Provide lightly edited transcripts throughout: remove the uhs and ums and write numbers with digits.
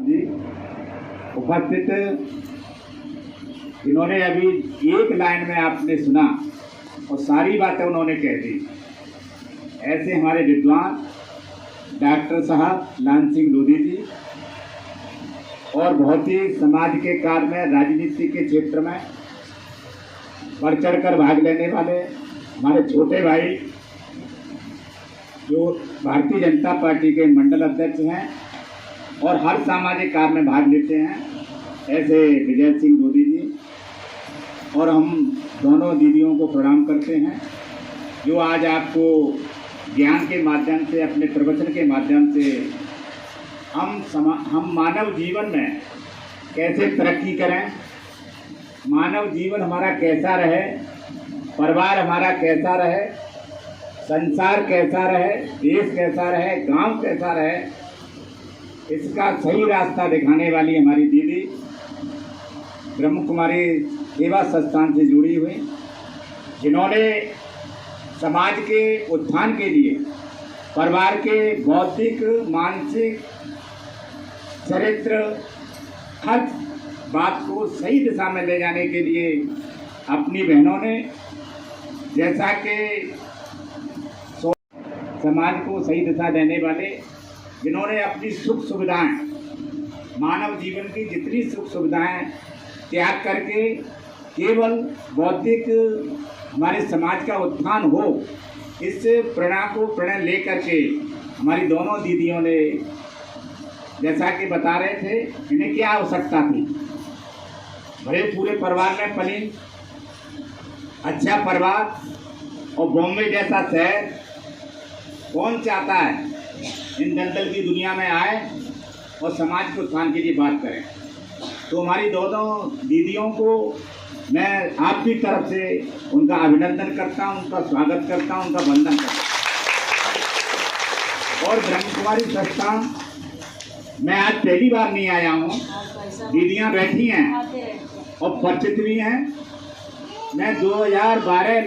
जी उपस्थित, इन्होंने अभी एक लाइन में आपने सुना और सारी बातें उन्होंने कह दी। ऐसे हमारे विद्वान डॉक्टर साहब लाल सिंह लोधी जी और बहुत ही समाज के कार्य में, राजनीति के क्षेत्र में बढ़ चढ़ कर भाग लेने वाले हमारे छोटे भाई जो भारतीय जनता पार्टी के मंडल अध्यक्ष हैं और हर सामाजिक कार्य में भाग लेते हैं, ऐसे विजय सिंह लोधी जी। और हम दोनों दीदियों को प्रणाम करते हैं जो आज आपको ज्ञान के माध्यम से, अपने प्रवचन के माध्यम से हम मानव जीवन में कैसे तरक्की करें, मानव जीवन हमारा कैसा रहे, परिवार हमारा कैसा रहे, संसार कैसा रहे, देश कैसा रहे, गांव कैसा रहे, इसका सही रास्ता दिखाने वाली हमारी दीदी ब्रह्म कुमारी सेवा संस्थान से जुड़ी हुई, जिन्होंने समाज के उत्थान के लिए परिवार के बौद्धिक, मानसिक, चरित्र, हर बात को सही दिशा में ले जाने के लिए अपनी बहनों ने, जैसा कि समाज को सही दिशा देने वाले, जिन्होंने अपनी सुख सुविधाएं, मानव जीवन की जितनी सुख सुविधाएं त्याग करके केवल बौद्धिक हमारे समाज का उत्थान हो, इस प्रेरणा को प्रेरणा ले करके हमारी दोनों दीदियों ने, जैसा कि बता रहे थे, इन्हें क्या आवश्यकता थी, बड़े पूरे परिवार में पली, अच्छा परिवार और बॉम्बे जैसा शहर, कौन चाहता है इन दलदल की दुनिया में आए और समाज के उत्थान के लिए बात करें। तो हमारी दोनों दीदियों को मैं आपकी तरफ से उनका अभिनंदन करता हूं, उनका स्वागत करता हूं, उनका वंदन करता हूं। और ब्रह्म कुमारी संस्थान मैं आज पहली बार नहीं आया हूं, दीदियां बैठी हैं और परिचित भी हैं। मैं 2012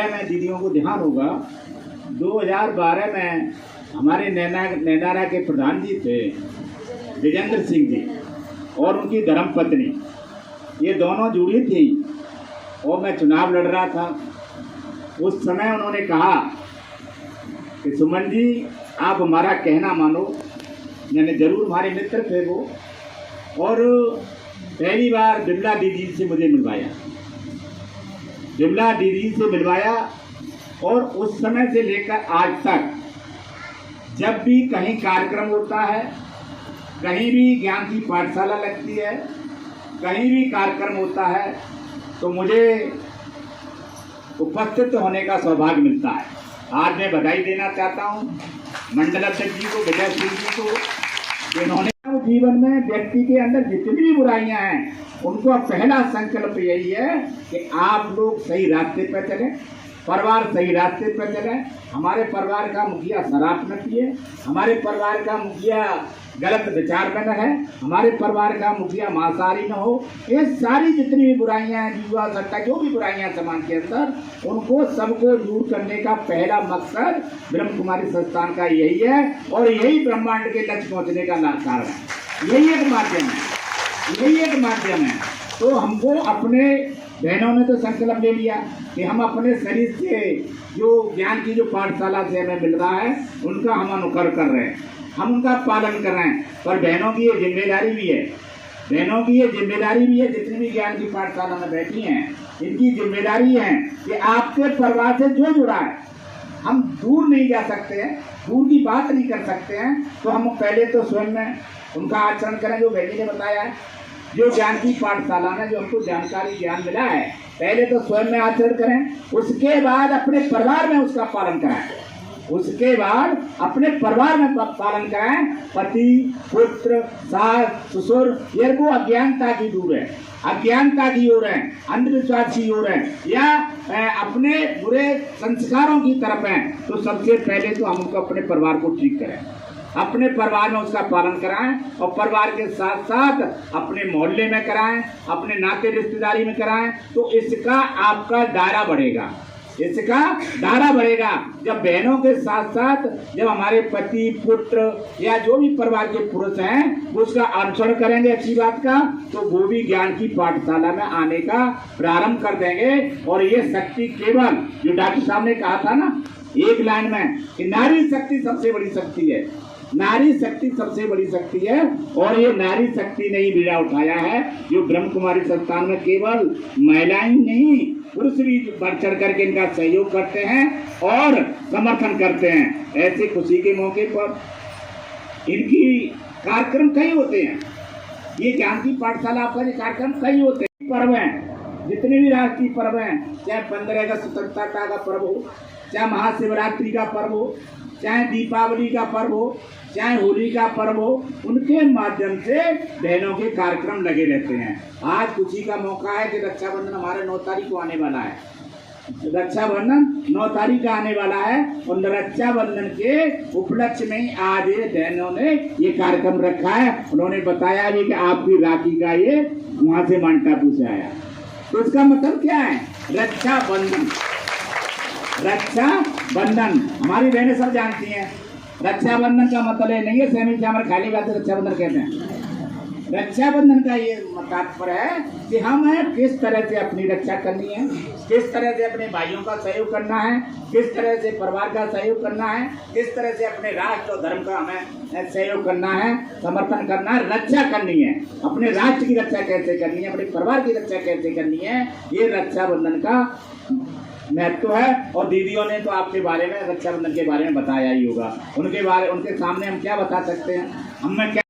में दीदियों को ध्यान होगा, 2012 में हमारे नैनारा के प्रधान जी थे विजेंद्र सिंह जी और उनकी धर्मपत्नी, ये दोनों जुड़ी थी और मैं चुनाव लड़ रहा था। उस समय उन्होंने कहा कि सुमन जी आप हमारा कहना मानो, मैंने जरूर, हमारे मित्र थे वो, और पहली बार बिमला दीदी से मुझे मिलवाया, बिमला दीदी से मिलवाया। और उस समय से लेकर आज तक जब भी कहीं कार्यक्रम होता है, कहीं भी ज्ञान की पाठशाला लगती है, कहीं भी कार्यक्रम होता है, तो मुझे उपस्थित होने का सौभाग्य मिलता है। आज मैं बधाई देना चाहता हूं मंडल अध्यक्ष जी को, विजय सिंह जी को, इन्होंने जीवन में व्यक्ति के अंदर जितनी भी बुराइयां हैं, उनको पहला संकल्प यही है कि आप लोग सही रास्ते पर चलें, परिवार सही रास्ते पर चले। हमारे परिवार का मुखिया शराब न पिए, हमारे परिवार का मुखिया गलत विचार में न है, हमारे परिवार का मुखिया मांसाहारी न हो। ये सारी जितनी भी बुराइयां हैं, युवा सत्ता, जो भी बुराइयां समाज के अंदर, उनको सबको दूर करने का पहला मकसद ब्रह्म कुमारी संस्थान का यही है और यही ब्रह्मांड के लक्ष्य पहुँचने का कारण है। यही एक माध्यम है, यही एक माध्यम है। तो हमको अपने बहनों ने तो संकल्प ले लिया कि हम अपने शरीर से जो ज्ञान की जो पाठशाला से हमें मिल रहा है, उनका हम अनुकरण कर रहे हैं, हम उनका पालन कर रहे हैं। पर बहनों की ये जिम्मेदारी भी है, बहनों की ये जिम्मेदारी भी है, जितनी भी ज्ञान की पाठशाला में बैठी हैं, इनकी जिम्मेदारी है कि आपके परिवार से जो जुड़ा है, हम दूर नहीं जा सकते हैं, दूर की बात नहीं कर सकते हैं, तो हम पहले तो स्वयं में उनका आचरण करें, जो बेटी ने बताया है, जो ज्ञान की पाठशाला में जो हमको जानकारी, ज्ञान मिला है, पहले तो स्वयं में आचरण करें, उसके बाद अपने परिवार में उसका पालन कराएं, उसके बाद अपने परिवार में पालन कराएं। पति, पुत्र, सास, ससुर, ये को अज्ञानता की दूर है, अज्ञानता की ओर है, अंधविश्वास की ओर है, या अपने बुरे संस्कारों की तरफ है, तो सबसे पहले तो हम उनको अपने परिवार को ठीक करें, अपने परिवार में उसका पालन कराएं और परिवार के साथ साथ अपने मोहल्ले में कराएं, अपने नाते रिश्तेदारी में कराएं, तो इसका आपका दायरा बढ़ेगा, इसका दायरा बढ़ेगा। जब बहनों के साथ साथ जब हमारे पति, पुत्र या जो भी परिवार के पुरुष हैं वो उसका अनुसरण करेंगे अच्छी बात का, तो वो भी ज्ञान की पाठशाला में आने का प्रारंभ कर देंगे। और ये शक्ति केवल जो डॉक्टर साहब ने कहा था ना एक लाइन में कि नारी शक्ति सबसे बड़ी शक्ति है, नारी शक्ति सबसे बड़ी शक्ति है। और ये नारी शक्ति ने ही बीड़ा उठाया है, जो ब्रह्म कुमारी संस्थान में केवल महिलाएं नहीं पुरुष भी बढ़ चढ़ करके इनका सहयोग करते हैं और समर्थन करते हैं। ऐसे खुशी के मौके पर इनकी कार्यक्रम कई होते हैं, ये ज्ञान की पाठशाला पर कार्यक्रम कई होते हैं। पर्व हैं, जितने भी राष्ट्रीय पर्व हैं, चाहे 15 अगस्त स्वतंत्रता का पर्व हो, चाहे महाशिवरात्रि का पर्व हो, चाहे दीपावली का पर्व हो, चाहे होली का पर्व हो, उनके माध्यम से बहनों के कार्यक्रम लगे रहते हैं। आज खुशी का मौका है कि रक्षाबंधन हमारे 9 तारीख को आने वाला है, रक्षाबंधन 9 तारीख का आने वाला है। और रक्षाबंधन के उपलक्ष्य में आज ये बहनों ने ये कार्यक्रम रखा है। उन्होंने बताया भी कि आपकी राखी का ये वहां से माउंट आबू से आया, तो इसका मतलब क्या है? रक्षाबंधन, रक्षाबंधन हमारी बहनें सब जानती हैं। रक्षाबंधन का मतलब ये नहीं है सेमी चावल खाली बात रक्षाबंधन कहते हैं। रक्षाबंधन का ये तात्पर्य है कि हमें किस तरह से अपनी रक्षा करनी है, किस तरह से अपने भाइयों का सहयोग करना है, किस तरह से परिवार का सहयोग करना है, किस तरह से अपने राष्ट्र और धर्म का हमें सहयोग करना है, समर्थन करना है, रक्षा करनी है। अपने राष्ट्र की रक्षा कैसे करनी है, अपने परिवार की रक्षा कैसे करनी है, ये रक्षाबंधन का महत्व है। और दीदियों ने तो आपके बारे में रक्षाबंधन के बारे में बताया ही होगा। उनके सामने हम क्या बता सकते हैं? हमें क्या